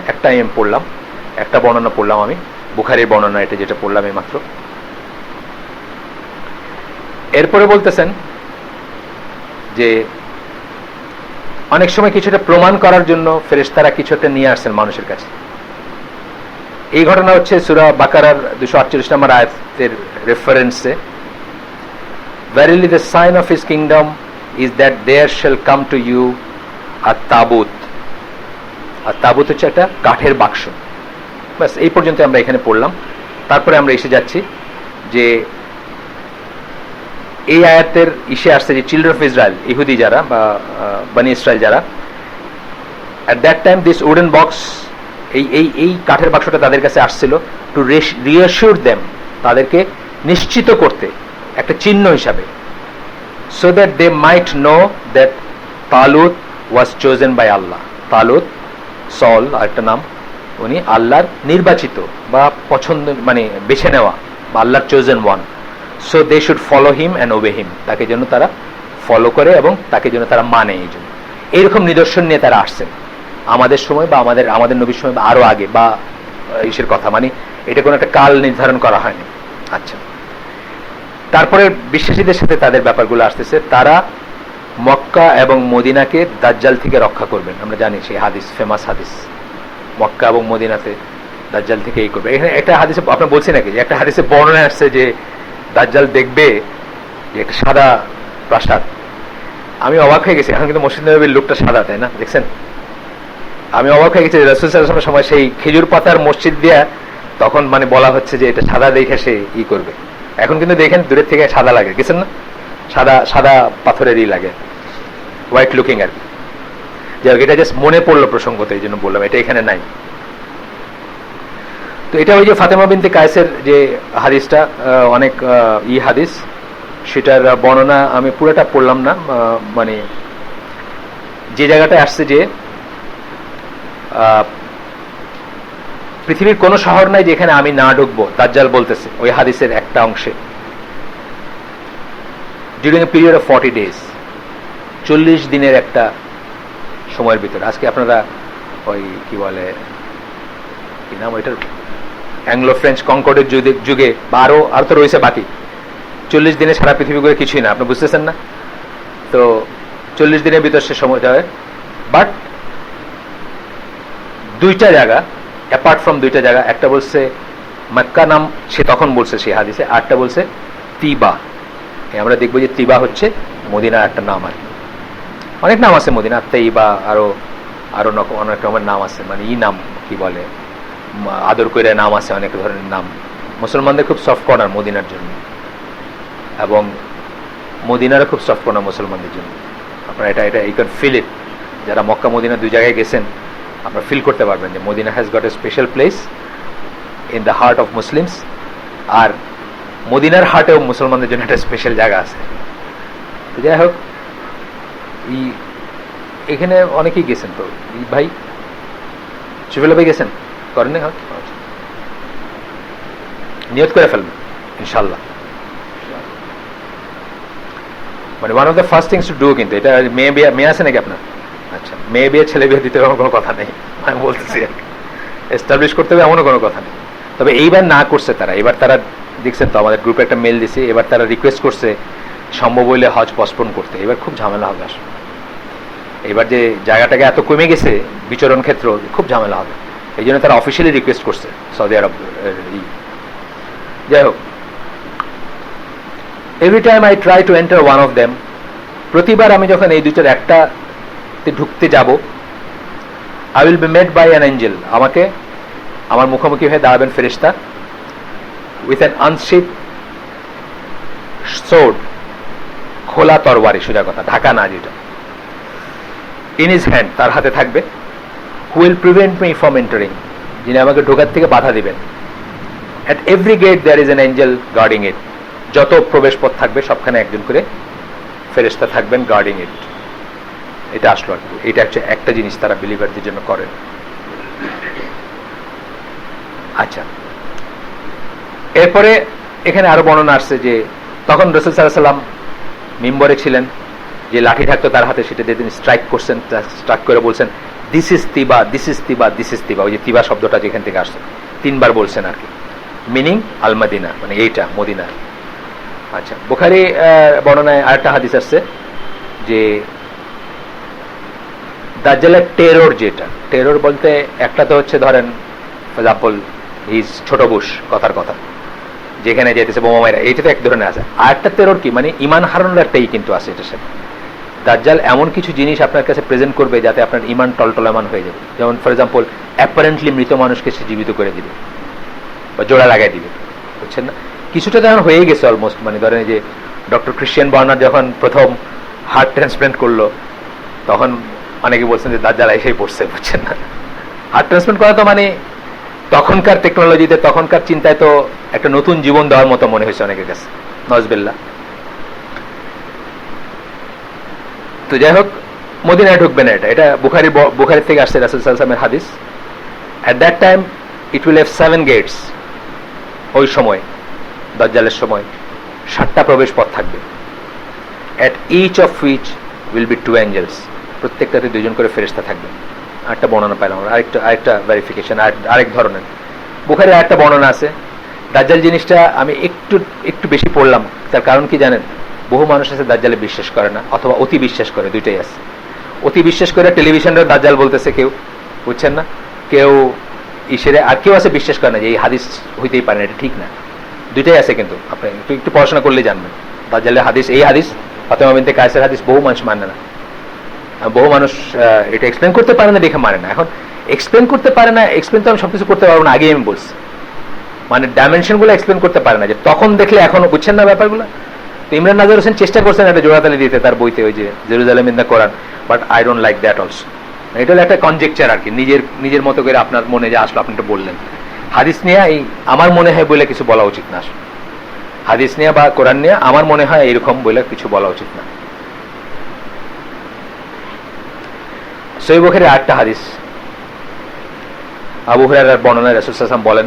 একটা বর্ণনা পড়লাম আমি, বুখারীর বর্ণনা এটা, যেটা পড়লাম এই মাত্র। এরপরে বলতেছেন যে অনেক সময় কিছুটা প্রমাণ করার জন্য ফেরেশতারা কিছুটা নিয়ে আসছেন মানুষের কাছে। এই ঘটনা হচ্ছে সূরা বাকারার 248 নম্বর আয়াতের রেফারেন্সে, Verily the sign of his kingdom is that there shall come to you a তাবুত। আর তাবুত হচ্ছে একটা কাঠের বাক্স। ব্যাস এই পর্যন্ত আমরা এখানে পড়লাম। তারপরে আমরা এসে যাচ্ছি যে এই আয়াতের ইসে আসছে যে চিলড্রেন অফ ইসরায়েল, ইহুদি যারা বা বনি ইসরায়েল যারা, at that time this wooden box, এই কাঠের বাক্সটা তাদের কাছে আসছিল টু রিঅ্যাসিওর দেম, তাদেরকে নিশ্চিত করতে, একটা চিহ্ন হিসাবে, so that they might know that তালুত was chosen by Allah। তালুত, সল আরেকটা নাম, উনি আল্লাহর নির্বাচিত বা পছন্দ, মানে বেছে নেওয়া, বা আল্লাহর chosen one, so they should follow him and obey him, তাকে যেন তারা ফলো করে এবং তাকে যেন তারা মানে। এই জন্য এইরকম নিদর্শন নিয়ে তারা আসছেন আমাদের সময় বা আমাদের নবীর সময় বা আরো আগে, বা ইসের কথা, মানে এটা কোনো একটা কাল নির্ধারণ করা হয়নি। আচ্ছা, তারপরে বিশ্বাসীদের সাথে তাদের ব্যাপারগুলো আসতেছে, তারা মক্কা এবং মদিনাকে দাজ্জাল থেকে রক্ষা করবেন। আমরা জানি সেই হাদিস, ফেমাস হাদিস, মক্কা এবং মদিনাতে দাজ্জাল থেকে এই করবে। এখানে একটা হাদিসে আপনার বলছি নাকি যে একটা হাদিসে বর্ণনা আসছে যে দাজ্জাল দেখবে যে একটা সাদা প্রাসাদ। আমি অবাক হয়ে গেছি, এখন কিন্তু মসজিদ নববীর লোকটা সাদা, তাই না? দেখছেন, আমি অবাক হয়ে গেছি রাসূল সাল্লাল্লাহু আলাইহি ওয়াসাল্লামের সময় সেই খেজুর পাতার মসজিদ দিয়া তখন মানে বলা হচ্ছে যে এটা সাদা দেখে সে ই করবে। এখন কিন্তু দেখেন দূরের থেকে সাদা লাগে, গেছেন না, সাদা পাথরেরই লাগে, হোয়াইট লুকিং আর কি। যাই হোক, এটা জাস্ট মনে পড়লো প্রসঙ্গত, এই জন্য বললাম, এটা এখানে নাই। তো এটা ওই যে ফাতেমা বিনতে কায়েসের যে হাদিসটা, অনেক হাদিস, সেটার বর্ণনা আমি পুরোটা পড়লাম না, মানে যে জায়গাটায় আসছে যে পৃথিবীর কোন শহর নাই যেখানে আমি না ঢুকবো, দাজ্জাল বলতেছে ওই হাদিসের একটা অংশে, during a period of 40 days, 40 দিনের একটা সময়ের ভিতরে। আজকে আপনারা ওই কি বলে কি নাম ওইটার, অ্যাংলো ফ্রেঞ্চ কনকর্ডের যুগে বা আরো তো রয়েছে বাকি, 40 দিনে সারা পৃথিবী করে কিছুই না, আপনি বুঝতেছেন না? তো 40 দিনের ভিতর সে সময় যাবে। বাট দুইটা জায়গা, অ্যাপার্ট ফ্রম দুইটা জায়গা, একটা বলছে মক্কা নাম সে তখন বলছে সেই হাদিসে, আরটা বলছে তিবা। আমরা দেখবো যে তিবা হচ্ছে মদিনার একটা নাম, আর অনেক নাম আছে মদিনা, তিবা আরো আরো অনেক রকমের নাম আছে, মানে ই নাম কি বলে আদর করে নাম আছে, অনেক ধরনের নাম। মুসলমানদের খুব সফট কর্নার মদিনার জন্য, এবং মদিনারও খুব সফট কর্নার মুসলমানদের জন্য। আপনারা এটা ইউ ক্যান ফিল ইট, যারা মক্কা মদিনা দুই জায়গায় গেছেন আপনারা ফিল করতে পারবেন যে Medina has got a special place in the heart of Muslims, আর মদিনার হার্টেও মুসলমানদের জন্য একটা স্পেশাল জায়গা আছে। তো যাই হোক, এখানে অনেকেই গেছেন, তো ভাই শিফুল্লাহ ভাই গেছেন, করেন না? নিয়ত করে ফেলবেন ইনশাল্লাহ, মানে one of the first things to do. কিন্তু এটা মেয়ে আছে নাকি আপনার? আচ্ছা, মেয়ে বিয়ে ছেলে বিয়ে দিতে হবে কোনো কথা নেই, আমি বলতেছি এস্টাবলিশ করতে হবে এমনও কোনো কথা নেই। তবে এইবার না করছে তারা, এবার তারা দেখছেন তো আমাদের গ্রুপে একটা মেল দিছে, এবার তারা রিকোয়েস্ট করছে সম্ভব হইলে হজ পোস্টপোন করতে। এবার খুব ঝামেলা হবে আসলে, এবার যে জায়গাটাকে এত কমে গেছে বিচরণ ক্ষেত্র, খুব ঝামেলা হবে, এই জন্য তারা অফিসিয়ালি রিকোয়েস্ট করছে সৌদি আরব। যাই হোক, every time I try to enter one of them, প্রতিবার আমি যখন এই দুইটার একটাতে ঢুকতে যাব, I will be met by an angel, আমাকে আমার মুখোমুখি হয়ে দাঁড়াবেন ফেরেশতা, উইথ অ্যান আনশিপ সোর্ড, খোলা তরবারি, সোজা কথা, ঢাকা না যেটা, ইন হিজ হ্যান্ড, তার হাতে থাকবে, who will prevent me from entering, যিনি আমাকে ঢোকার থেকে বাধা দিবেন। At every gate there is an angel guarding it, যত প্রবেশ পথ থাকবে সবখানে একজন করে ফেরেশতা থাকবেন গার্ডিং ইট। এটা আসলো আর কি, এটা হচ্ছে একটা জিনিস তারা বিলিভারদের জন্য করেন। আচ্ছা, এরপরে এখানে আরো বর্ণনা আসছে যে তখন রাসূল সাল্লাল্লাহু আলাইহি সাল্লাম মিম্বরে ছিলেন, যে লাঠি থাকতো তার হাতে সেটা দিয়ে তিনি স্ট্রাইক করছেন, স্ট্রাইক করে বলছেন this is Taiba, this is Taiba, this is Taiba. ওই যে তিবা শব্দটা যেখান থেকে আসছে 3 বার বলছেন আর কি, মিনিং আল মদিনা, মানে এইটা মদিনা। আচ্ছা, বুখারী বর্ণনায় আরেকটা হাদিস আসছে যে দাজ্জালের টেরর, যেটা টেরর বলতে একটা তো হচ্ছে ধরেন ফর এক্সাম্পল হিজ ছোট বুশ, কথার কথা, যেখানে যেতেছে বোমা মাইরা, এইটা তো এক ধরনের আছে। আর একটা টেরর কি, মানে ইমান হারানোর একটাই কিন্তু আছে এটার সাথে। দাজ্জাল এমন কিছু জিনিস আপনার কাছে প্রেজেন্ট করবে যাতে আপনার ইমান টলটলামান হয়ে যাবে। যেমন ফর এক্সাম্পল অ্যাপারেন্টলি মৃত মানুষকে সে জীবিত করে দিবে বা জোড়া লাগাই দিবে, বুঝছেন না? কিছুটা তখন হয়ে গেছে অলমোস্ট, মানে ধরেন যে ডক্টর ক্রিশ্চিয়ান বার্নার যখন প্রথম হার্ট ট্রান্সপ্লান্ট করলো তখন অনেকে বলছেন যে দাজ্জাল এসেই পড়ছে, বুঝছেন না? হার্ট ট্রান্সপ্লান্ট করা তো মানে তখনকার টেকনোলজিতে, তখনকার চিন্তায় তো একটা নতুন জীবন দেওয়ার মতো মনে হয়েছে অনেকের কাছে, নজবিল্লাহ। তো যাই হোক, মদিনায় ঢুকবে না, এটা বুখারী থেকে আসছে, রাসূল সাল্লাল্লাহু আলাইহি ওয়াসাল্লামের হাদিস। At that time it will have 7 gates, ওই সময় দাজ্জালের সময় 7টা প্রবেশ পথ থাকবে। At each of which will be 2 angels, প্রত্যেকটাতে 2 জন করে ফেরেশতা থাকবে। আরেকটা বর্ণনা পাইলাম, আরেকটা ভেরিফিকেশন, আরেক ধরনের বুখারী আরেকটা বর্ণনা আছে। দাজ্জাল জিনিসটা আমি একটু বেশি পড়লাম, তার কারণ কি জানেন? বহু মানুষ আছে দাজ্জালে বিশ্বাস করে না, অথবা অতি বিশ্বাস করে, দুইটাই আছে। অতি বিশ্বাস করে টেলিভিশনের দাজ্জাল বলতেছে কেউ, বুঝছেন না? কেউ ইসেরে, আর কেউ আছে বিশ্বাস করে না যে এই হাদিস হইতেই পারে না, এটা ঠিক না। দুইটাই আছে, কিন্তু আপনি একটু পড়াশোনা করলে জানবেন দাজ্জালের হাদিস, এই হাদিস ফাতেমা বিনতে কায়েসের হাদিস বহু মানুষ মানে না, বহু মানুষ এটা এক্সপ্লেন করতে পারে না দেখে মানে না। এখন এক্সপ্লেন করতে পারে না, এক্সপ্লেন তো আমি সবকিছু করতে পারবো না, আগেই আমি বলছি, মানে ডাইমেনশন গুলো এক্সপ্লেন করতে পারে না, যে তখন দেখলে এখনো বুঝছেন না ব্যাপারগুলো। তো ইমরান নাজার হোসেন চেষ্টা করছেন একটা জোড়াতালি দিতে তার বইতে, ওই যে Jerusalem in the Quran, but I don't like that also. এটা হলো একটা কনজেকচার আর কি, নিজের মতো করে আপনার মনে যে আসলো আপনি এটা বললেন। হাদিস নিয়ে এই আমার মনে হয় বলে কিছু বলা উচিত না আসলে। হাদিস নিয়ে বা কোরআন নিয়ে আমার মনে হয় এরকম বলে কিছু বলা উচিত না। সহিহ বুখারীর আরেকটা হাদিস, আবু হুরায়রার বর্ণনায় রাসূল সাল্লাল্লাহু আলাইহি ওয়াসাল্লাম বলেন,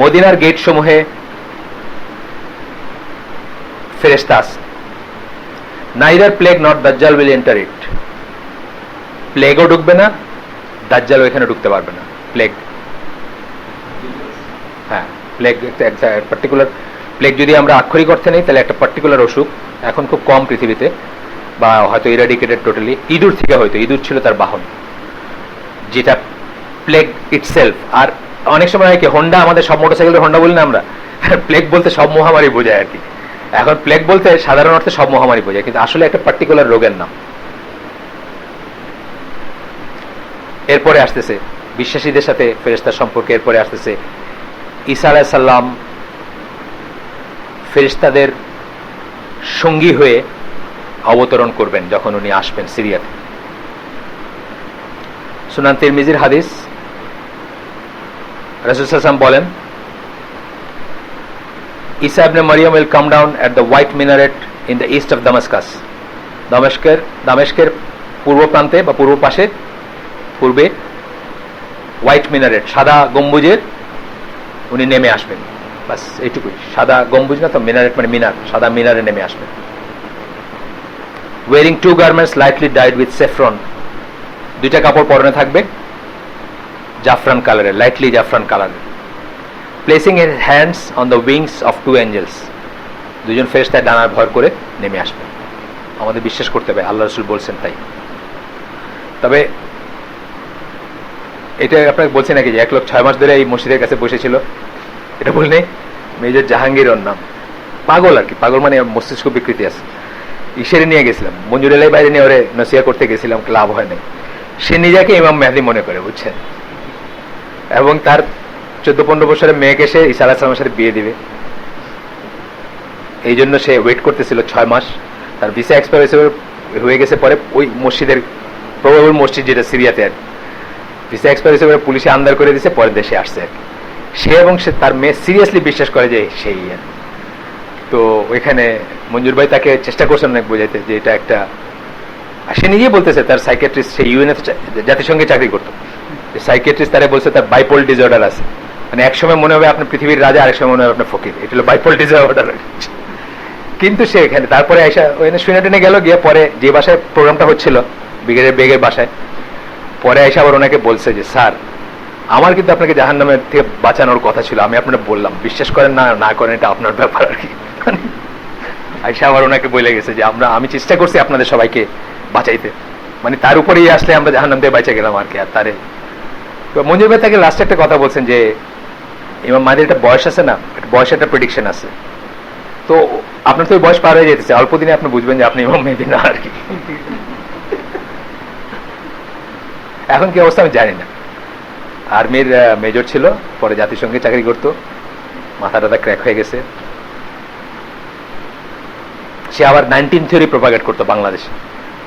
মদিনার গেট সমূহে ফেরেশতা আছে, নাইদার প্লেগ নট দাজ্জাল উইল এন্টার ইট, প্লেগও ঢুকবে না, দাজ্জালও এখানে ঢুকতে পারবে না। প্লেগ, হ্যাঁ প্লেগ একটা পার্টিকুলার, প্লেগ যদি আমরা আক্ষরিক অর্থে নেই তাহলে একটা পার্টিকুলার অসুখ, এখন খুব কম পৃথিবীতে, বা হয়তো ইরাডিকেটেড টোটালি। ইঁদুর থেকে, হয়তো ইঁদুর ছিল তার বাহন, যেটা প্লেগ ইটসেলফ। আর অনেক সময় হয় কি, হোন্ডা, আমাদের সব মোটরসাইকেলের হোন্ডা বলি না আমরা, প্লেগ বলতে সব মহামারী বোঝায় আর কি। এখন প্লেগ বলতে সাধারণ অর্থে সব মহামারী বোঝায়, কিন্তু আসলে একটা পার্টিকুলার রোগের নাম। এরপরে আসতেছে বিশ্বাসীদের সাথে ফেরেশতার সম্পর্কে, এরপরে আসতেছে ঈসা আলাইহিস সালাম ফেরেশতাদের সঙ্গী হয়ে অবতরণ করবেন যখন উনি আসবেন সিরিয়াতে। সুনান তিরমিজির হাদিস, রাসূল সাল্লাল্লাহু আলাইহি ওয়াসাল্লাম বলেন, ঈসা ইবনে মারইয়াম will come down at the white minaret in the east of Damascus. দামেস্কের পূর্ব প্রান্তে বা পূর্ব পাশে, পূর্বে হোয়াইট মিনারেট, সাদা গম্বুজের উনি নেমে আসবেন। বাস এইটুকুই, সাদা গম্বুজ না তো মিনারেট মানে মিনার, সাদা মিনারে নেমে আসবেন। Wearing two garments lightly dyed with saffron, দুইটা কাপড় পরনে থাকবে জাফরান কালারের, লাইটলি জাফরান কালারের। Placing his hands on the wings of two angels, দুজন ফেরেশতায় ডানার ভর করে নেমে আসবে। আমাদের বিশ্বাস করতে হবে, আল্লাহ রাসূল বলছেন তাই। তবে এটা আপনাকে বলছি নাকি যে 1 লোক 6 মাস ধরে এই মসজিদের কাছে বসেছিল, এটা বললে মেজর জাহাঙ্গীর ওর নাম, পাগল আর কি, পাগল মানে মস্তিষ্ক বিকৃতি আছে। ইশারে নিয়ে গেছিলাম, মঞ্জুর এলাই বাইরে নিয়ে ওরে নসিহত করতে গেছিলাম, লাভ হয় নাই। সে নিজেকে ইমাম মেহেদী মনে করে, বুঝছেন, এবং তার 14-15 বছরের মেয়েকে সে ঈসা আলাইহিস সালামের সাথে বিয়ে দিবে, এই জন্য সে ওয়েট করতেছিল 6 মাস। তার ভিসা এক্সপায়ার হয়ে গেছে, পরে ওই মসজিদের প্রবাবল মসজিদ যেটা সিরিয়াতে আর ভিসা এক্সপায়ার হিসেবে পুলিশে আন্দার করে দিয়েছে, পরে দেশে আসছে আর কি। সে এবং সে তার মেয়ে সিরিয়াসলি বিশ্বাস করে যে সেই। তো ওইখানে মঞ্জুর ভাই তাকে চেষ্টা করছেন অনেক বোঝাইতে যে এটা একটা, সে নিজেই বলতেছে তার সাইকিয়াট্রিস্ট, সে ইউএনএ জাতিসংঘে চাকরি করতো, সাইকিয়াট্রিস্ট তারা বলছে তার বাইপোল ডিসঅর্ডার আছে, মানে একসময় মনে হবে আপনি পৃথিবীর রাজা, আরেক সময় মনে হবে আপনি ফকির, এটা হলো বাইপোল ডিসঅর্ডার। কিন্তু সে এখানে তারপরে আইসা ওখানে শুনে টেনে গেল, গিয়ে পরে যে বাসায় প্রোগ্রামটা হচ্ছিল ব্রিগেডের বেগের বাসায়, পরে আইসা আবার ওনাকে বলছে যে স্যার, আমার কিন্তু আপনাকে জাহান্নামের থেকে বাঁচানোর কথা ছিল, আমি আপনাকে বললাম, বিশ্বাস করেন না না করেন এটা আপনার ব্যাপার আর কি। আইসা আবার ওনাকে বলে গেছে যে আমি চেষ্টা করছি আপনাদের সবাইকে বাঁচাইতে, মানে তার উপরেই আসলে আমরা জাহান্নাম থেকে বাঁচা গেলাম আর কি। আর তারে মঞ্জুর ভাই তাকে লাস্টে একটা কথা বলছেন যে ইমাম মাহদীর একটা বয়স আছে না, বয়সের একটা প্রেডিকশন আছে, তো আপনার তো ওই বয়স পার হয়ে যেতেছে, অল্প দিনে আপনি বুঝবেন যে আপনি ইমাম মেহেদী না আর কি। এখন কি অবস্থা আমি জানি না। আর্মির মেজর ছিল, পরে জাতিসংঘে চাকরি করতো, মাথা টাথা ক্র্যাক হয়ে গেছে। সে আবার 19 থিওরি প্রপাগেট করতো বাংলাদেশে,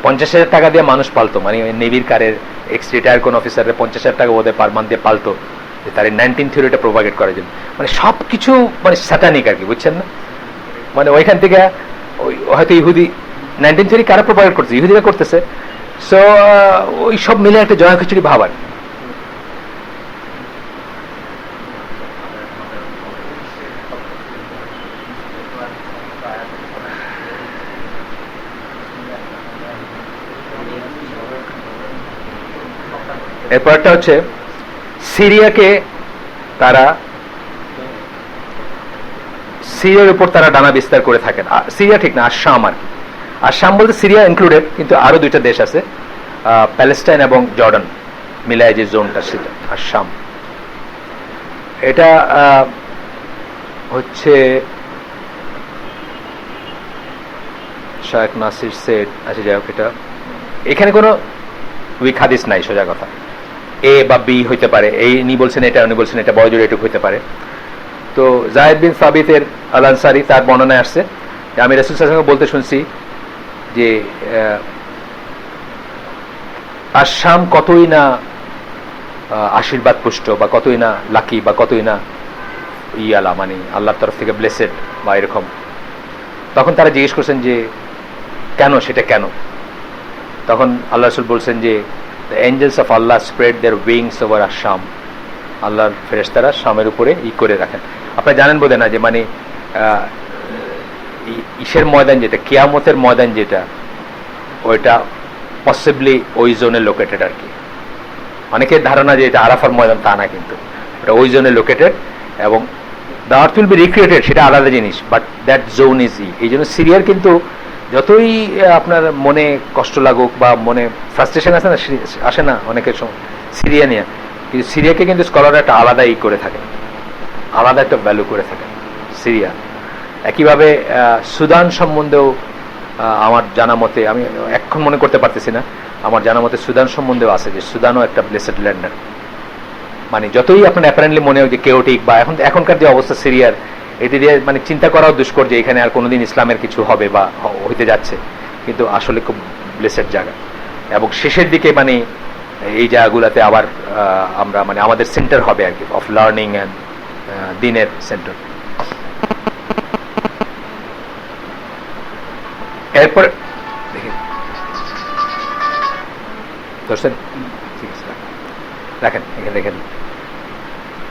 50,000 টাকা দিয়ে মানুষ পালতো, মানে নেভির কারের এক্স রিটায়ার কোন অফিসারের 50,000 টাকা ওদের পার মান্থ দিয়ে পালতো, তার 19 থিওরিটা প্রপাগেট করার জন্য, মানে সবকিছু মানে স্যাটানিক আর কি, বুঝছেন না। মানে ওইখান থেকে হয়তো ইহুদি 19 থিওরি কারা প্রপাগেট করছে, ইহুদিরা করতেছে। সো ওই সব মিলে একটা জয়া খিচুড়ি ভাব আর। এরপরটা হচ্ছে সিরিয়াকে তারা, সিরিয়ার উপর তারা ডানা বিস্তার করে থাকেন। সিরিয়া ঠিক না, আসাম আর কি। আসাম বলতে সিরিয়া ইনক্লুডেড, কিন্তু আরো 2টা দেশ আছে, প্যালেস্টাইন এবং জর্ডান মিলায় যে জোনটা, সেটা আসাম। এটা হচ্ছে শায়েখ নাসির সেড, আচ্ছা যাই হোক, এটা এখানে কোনো উইক হাদিস নাই, সোজা কথা। এ বা বি হইতে পারে, এই ইনি বলছেন এটা, উনি বলছেন এটা, বড় জোরে এটুকু হইতে পারে। তো যায়েদ বিন সাবিতের আল আনসারী, তার বর্ণনায় আসছে যে আমি রাসূল সাল্লাল্লাহু আলাইহি ওয়াসাল্লাম বলতে শুনছি যে আসাম কতই না আশীর্বাদ পুষ্ট, বা কতই না লাকি, বা কতই না ইয়ালা, মানে আল্লাহর তরফ থেকে ব্লেসেড, বা এরকম। তখন তারা জিজ্ঞেস করছেন যে কেন, সেটা কেন? তখন আল্লাহ রাসূল বলছেন যে the angels of Allah spread their wings over ash Sham, আল্লাহর ফেরেশতারা শামের উপরে করে রাখেন। আপনারা জানেন বোধহয় না যে মানে ইসের ময়দান যেটা, কিয়ামতের ময়দান যেটা, ওইটা পসিবলি ওই জোনে লোকেটেড আর কি। অনেকের ধারণা যে এটা আরাফার ময়দান, তা না, কিন্তু ওটা ওই জোনে লোকেটেড এবং the earth will be recreated, সেটা আলাদা জিনিস, বাট দ্যাট জোন ইজ এই জন্য সিরিয়ার কিন্তু যতই আপনার মনে কষ্ট লাগুক বা মনে ফ্রাস্ট্রেশন আসে না অনেকের সময় সিরিয়া নিয়ে, কিন্তু সিরিয়াকে কিন্তু স্কলাররা একটা আলাদা করে থাকে, আলাদা একটা ভ্যালু করে থাকে সিরিয়া। একইভাবে সুদান সম্বন্ধেও আমার জানা মতে, আমি এখন মনে করতে পারতেছি না, আমার জানা মতে সুদান সম্বন্ধেও আছে যে সুদানও একটা ব্লেসেড ল্যান্ড। মানে যতই আপনার অ্যাপারেন্টলি মনে হয় যে কেওটিক বা এখনকার যে অবস্থা সিরিয়ার, এটি দিয়ে মানে চিন্তা করাও দুষ্কর যে এখানে আর কোনোদিন ইসলামের কিছু হবে বা হইতে যাচ্ছে, কিন্তু আসলে খুব ব্লেসেড জায়গা। এবং শেষের দিকে মানে এই জায়গাগুলোতে আবার আমরা মানে আমাদের সেন্টার হবে আর কি, অফ লার্নিং অ্যান্ড দিনের সেন্টার। এরপর দেখেন দেখেন এখানে দেখেন,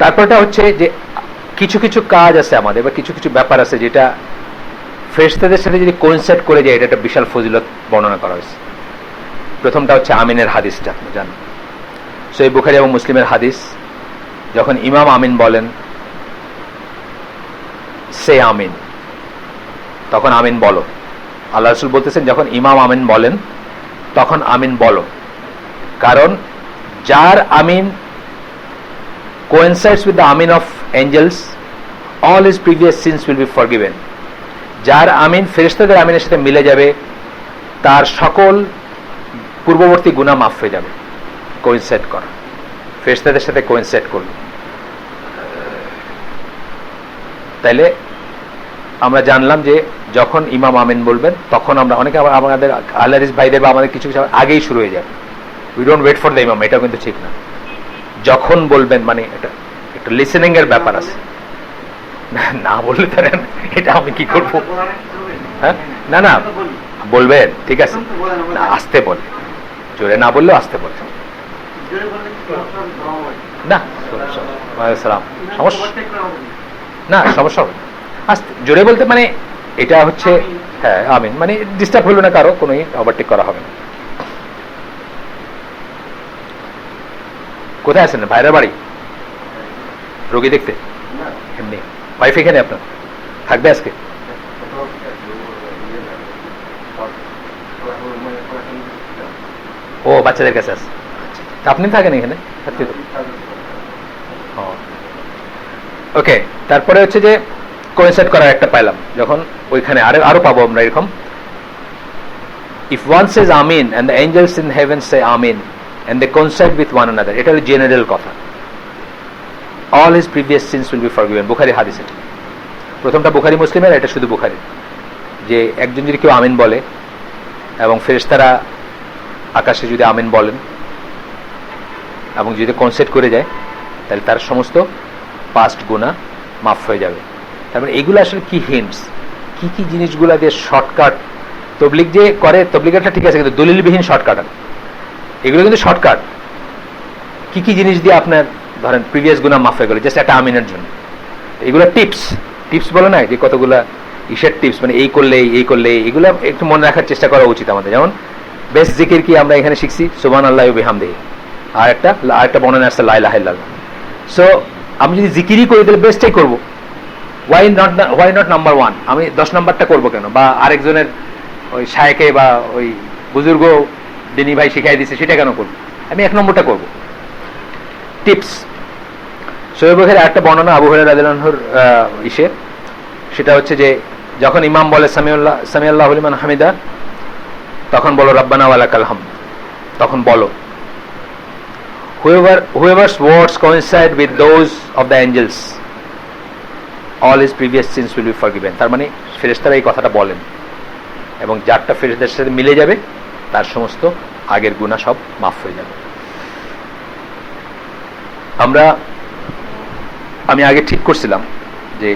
তারপরটা হচ্ছে যে কিছু কিছু কাজ আছে আমাদের বা কিছু কিছু ব্যাপার আছে যেটা ফেরেশতাদের সাথে যদি কোইনসাইড করে যায়, এটা একটা বিশাল ফজিলত বর্ণনা করা হয়েছে। প্রথমটা হচ্ছে আমিনের হাদিসটা, আপনি জানেন সহিহ বুখারী এবং মুসলিমের হাদিস, যখন ইমাম আমিন বলেন সে আমিন, তখন আমিন বলো। আল্লাহ রাসূল বলতেছেন যখন ইমাম আমিন বলেন তখন আমিন বলো, কারণ যার আমিন coincides with the amin of angels, all his previous sins will be forgiven. যার আমিন ফেরেশতাদের আমিনের সাথে মিলে যাবে, তার সকল পূর্ববর্তী গুনাহ মাফ হয়ে যাবে। কোইনসাইড করা, ফেরেশতাদের সাথে কোইনসাইড করল। তাইলে আমরা জানলাম যে যখন ইমাম আমিন বলবেন তখন আমরা অনেকে আমাদের আল্লাহর ভাইদের বা আমাদের কিছু কিছু আগেই শুরু হয়ে যাবে, we don't wait for the imam, এটাও কিন্তু ঠিক না। যখন বলবেন মানে এটা একটা লিসেনিং এর ব্যাপার আছে, না বললে তারেন এটা আমি কি করব? হ্যাঁ, না না বলবেন, ঠিক আছে, না আস্তে বলে, জোরে না বললেও আস্তে বলে, না সমস্যা না, সমস্যা হবে আস্তে জোরে বলতে, মানে এটা হচ্ছে হ্যাঁ আমিন, মানে ডিস্টার্ব হলো না, কারো কোনো ওভারটেক করা হবে না। কোথায় আছেন? ভাইয়ের বাড়ি রোগী দেখতে? এমনি ওয়াইফ এখানে আপনার থাকবে আজকে? ও বাচ্চাদের কাছে আছে, আপনি থাকেন এখানে? ওকে, তারপরে হচ্ছে যে কোইনসাইড করার একটা পাইলাম, যখন ওইখানে আরো পাবো আমরা এরকম, if one says amin and the angels in heaven say amin and they coincide with one another, এটা হলো জেনারেল কথা, all his previous sins will be forgiven. Bukhari হাদিস এটা, প্রথমটা বুখারী মুসলিমের, এটা শুধু বুখারী, যে একজন যদি কেউ আমিন বলে এবং ফেরেশতারা আকাশে যদি আমিন বলেন এবং যদি কনসেপ্ট করে যায়, তাহলে তার সমস্ত পাস্ট গুনাহ মাফ হয়ে যাবে। তারপরে এগুলো আসলে কি হিন্টস, কি কি জিনিসগুলো দিয়ে শর্টকাট তবলিগ যে করে, তবলিগটা ঠিক আছে, কিন্তু দলিলবিহীন শর্টকাট, এগুলো কিন্তু শর্টকাট। কি কি জিনিস দিয়ে আপনার ধরেন প্রিভিয়াস গুনাহ মাফ হয়ে গেল জাস্ট একটা আমিনের জন্য, এগুলো টিপস, টিপস বলে না যে কতগুলা ইসের টিপস, মানে এই করলে এই করলে, এগুলো একটু মনে রাখার চেষ্টা করা উচিত আমাদের। যেমন বেস্ট জিকির কি আমরা এখানে শিখছি, সুবহানাল্লাহি ওয়া বিহামদিহি, আর একটা বর্ণনা আছে লা ইলাহা ইল্লাল্লাহ। সো আমি যদি জিকিরই করি তাহলে বেস্টটাই করবো, ওয়াই নট নাম্বার ওয়ান? আমি 10 নাম্বারটা করবো কেন? বা আরেকজনের ওই শায়েকে বা ওই বুজুর্গ দিনী ভাই শিখাই দিচ্ছে সেটা কেন করবো? আমি 1 নম্বরটা করবো। টিপস, সহিহ বুখারীর একটা বর্ণনা আবু হুরায়রা রাদিয়াল্লাহু আনহুর ইসে, সেটা হচ্ছে যে যখন ইমাম বলে সামিআল্লাহু লিমান হামিদা, তখন বলো রাব্বানা ওয়া লাকাল হামদ, তখন বলো whoever's words coincide with those of the angels, all his previous sins will be forgiven. তার মানে ফেরেশতারা এই কথাটা বলেন এবং যারটা ফেরেশতাদের সাথে মিলে যাবে তার সমস্ত আগের গুনাহ সব মাফ হয়ে যাবে। আমি আগে ঠিক করছিলাম যে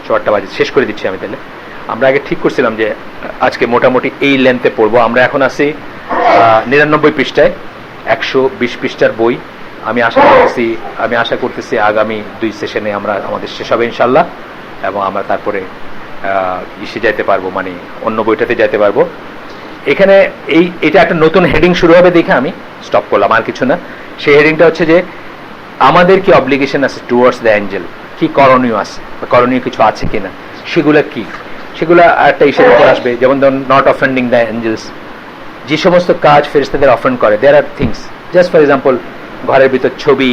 4টা বাজে, শেষ করে দিচ্ছি আমি। তাহলে আমরা আগে ঠিক করছিলাম যে আজকে মোটামুটি এই লেন্থে পড়বো। আমরা এখন আছি 99 পৃষ্ঠায়, 120 পৃষ্ঠার বই। আমি আশা করতেছি আগামী 2 সেশনে আমরা আমাদের শেষ হবে ইনশাল্লাহ, এবং আমরা তারপরে ইসে যাইতে পারবো, মানে অন্য বইটাতে যাইতে পারবো। এখানে এটা একটা নতুন হেডিং শুরু হবে দেখে আমি স্টপ করলাম, আর কিছু না। সেই হেডিংটা হচ্ছে যে আমাদের কি অব্লিগেশন আছে টুয়ার্ডস দ্য অ্যাঞ্জেল, কি করণীয় আছে বা করণীয় কিছু আছে কিনা, সেগুলো কি, সেগুলো একটা ইস্যুর উপর আসবে। যেমন ধরুন নট অফেন্ডিং দ্য অ্যাঞ্জেলস, যে সমস্ত কাজ ফেরেশতাদের অফেন্ড করে, there are things, just for example ঘরের ভিতর ছবি,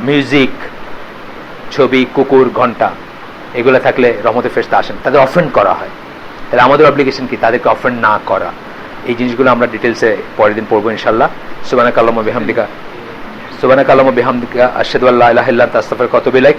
মিউজিক, ছবি, কুকুর, ঘন্টা, এগুলো থাকলে রহমতের ফেরেশতা আসেন, তাদের অফেন্ড করা হয়। তাহলে আমাদের অব্লিগেশন কি তাদেরকে অফেন্ড না করা। এই জিনিসগুলো আমরা ডিটেলসে পরের দিন পড়বো ইনশাল্লাহ। সুবহানাকাল্লাহুম্মা বিহামদিকা আশহাদু আল্লা ইলাহা ইল্লা আনতা আস্তাগফিরুকা ওয়া আতুবু ইলাইক।